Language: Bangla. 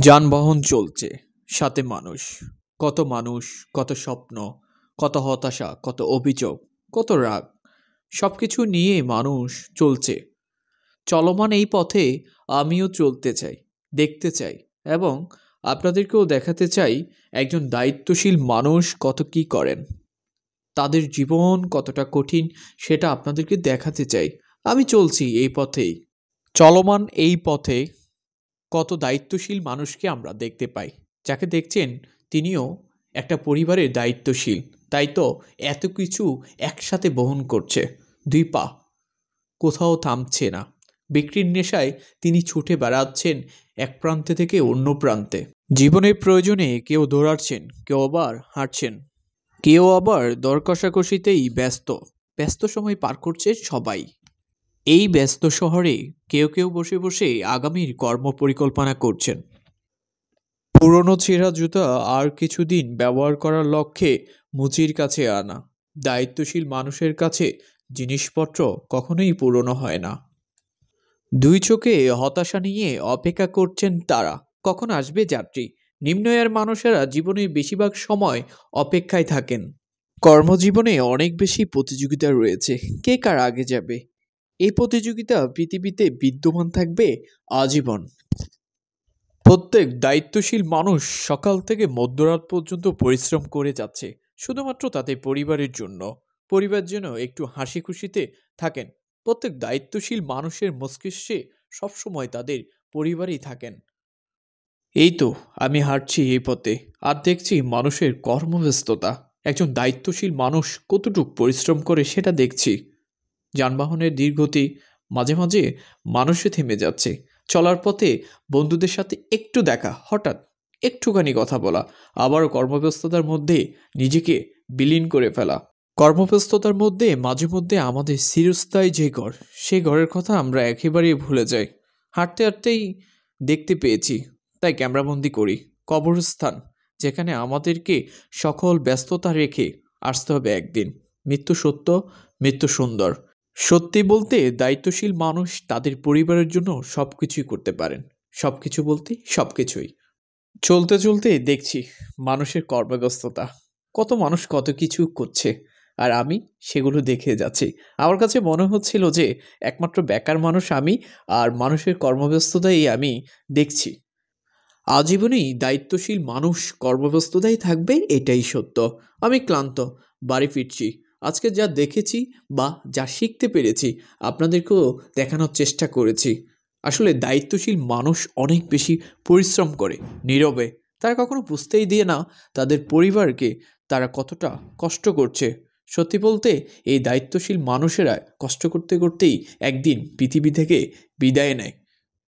যানবাহন চলছে, সাথে মানুষ। কত মানুষ, কত স্বপ্ন, কত হতাশা, কত অভিযোগ, কত রাগ। সবকিছু নিয়ে মানুষ চলছে। চলমান এই পথে আমিও চলতে চাই, দেখতে চাই এবং আপনাদেরকেও দেখাতে চাই একজন দায়িত্বশীল মানুষ কত কী করেন। তাদের জীবন কতটা কঠিন সেটা আপনাদেরকে দেখাতে চাই। আমি চলছি এই পথেই। চলমান এই পথে কত দায়িত্বশীল মানুষকে আমরা দেখতে পাই। যাকে দেখছেন তিনিও একটা পরিবারের দায়িত্বশীল। তাই তো এত কিছু একসাথে বহন করছে। ২ পা, কোথাও থামছে না। বিক্রির নেশায় তিনি ছুটে বেড়াচ্ছেন এক প্রান্তে থেকে অন্য প্রান্তে। জীবনের প্রয়োজনে কেউ দৌড়াচ্ছেন, কেউ আবার হাঁটছেন, কেউ আবার দর কষাকষিতেই ব্যস্ত। ব্যস্ত সময় পার করছে সবাই। এই ব্যস্ত শহরে কেউ কেউ বসে বসে আগামীর কর্মপরিকল্পনা করছেন। পুরনো ছেঁড়া জুতা আর কিছুদিন ব্যবহার করার লক্ষ্যে মুচির কাছে আনা। দায়িত্বশীল মানুষের কাছে জিনিসপত্র কখনোই পুরনো হয় না। ২ চোখে হতাশা নিয়ে অপেক্ষা করছেন তারা, কখন আসবে যাত্রী। নিম্ন আয়ের মানুষেরা জীবনে বেশিরভাগ সময় অপেক্ষায় থাকেন। কর্মজীবনে অনেক বেশি প্রতিযোগিতা রয়েছে, কে কার আগে যাবে। এই প্রতিযোগিতা পৃথিবীতে বিদ্যমান থাকবে আজীবন। প্রত্যেক দায়িত্বশীল মানুষ সকাল থেকে মধ্যরাত পর্যন্ত পরিশ্রম করে যাচ্ছে, শুধুমাত্র তাদের পরিবারের জন্য। পরিবার যেন একটু হাসি খুশিতে থাকেন। প্রত্যেক দায়িত্বশীল মানুষের মস্তিষ্কে সবসময় তাদের পরিবারই থাকেন। এই তো আমি হাঁটছি এই পথে, আর দেখছি মানুষের কর্মব্যস্ততা। একজন দায়িত্বশীল মানুষ কতটুকু পরিশ্রম করে সেটা দেখছি। যানবাহনের ধীরগতি, মাঝে মাঝে মানুষে থেমে যাচ্ছে। চলার পথে বন্ধুদের সাথে একটু দেখা, হঠাৎ একটুখানি কথা বলা, আবারও কর্মব্যস্ততার মধ্যে নিজেকে বিলীন করে ফেলা। কর্মব্যস্ততার মধ্যে মাঝে মধ্যে আমাদের চিরস্থায়ী যে ঘর, সেই ঘরের কথা আমরা একেবারেই ভুলে যাই। হাঁটতে হাঁটতেই দেখতে পেয়েছি, তাই ক্যামেরাবন্দি করি। কবরস্থান, যেখানে আমাদেরকে সকল ব্যস্ততা রেখে আসতে হবে একদিন। মৃত্যু সত্য, মৃত্যু সুন্দর। সত্যি বলতে দায়িত্বশীল মানুষ তাদের পরিবারের জন্য সবকিছুই করতে পারেন। সবকিছু বলতে সবকিছুই। চলতে চলতে দেখছি মানুষের কর্মব্যস্ততা, কত মানুষ কত কিছু করছে, আর আমি সেগুলো দেখে যাচ্ছি। আমার কাছে মনে হচ্ছিল যে একমাত্র বেকার মানুষ আমি, আর মানুষের কর্মব্যস্ততাই আমি দেখছি। আজীবনেই দায়িত্বশীল মানুষ কর্মব্যস্ততাই থাকবে, এটাই সত্য। আমি ক্লান্ত, বাড়ি ফিরছি। আজকে যা দেখেছি বা যা শিখতে পেরেছি আপনাদেরকেও দেখানোর চেষ্টা করেছি। আসলে দায়িত্বশীল মানুষ অনেক বেশি পরিশ্রম করে নীরবে। তারা কখনো বুঝতেই দিয়ে না তাদের পরিবারকে তারা কতটা কষ্ট করছে। সত্যি বলতে এই দায়িত্বশীল মানুষেরা কষ্ট করতে করতেই একদিন পৃথিবী থেকে বিদায় নেয়।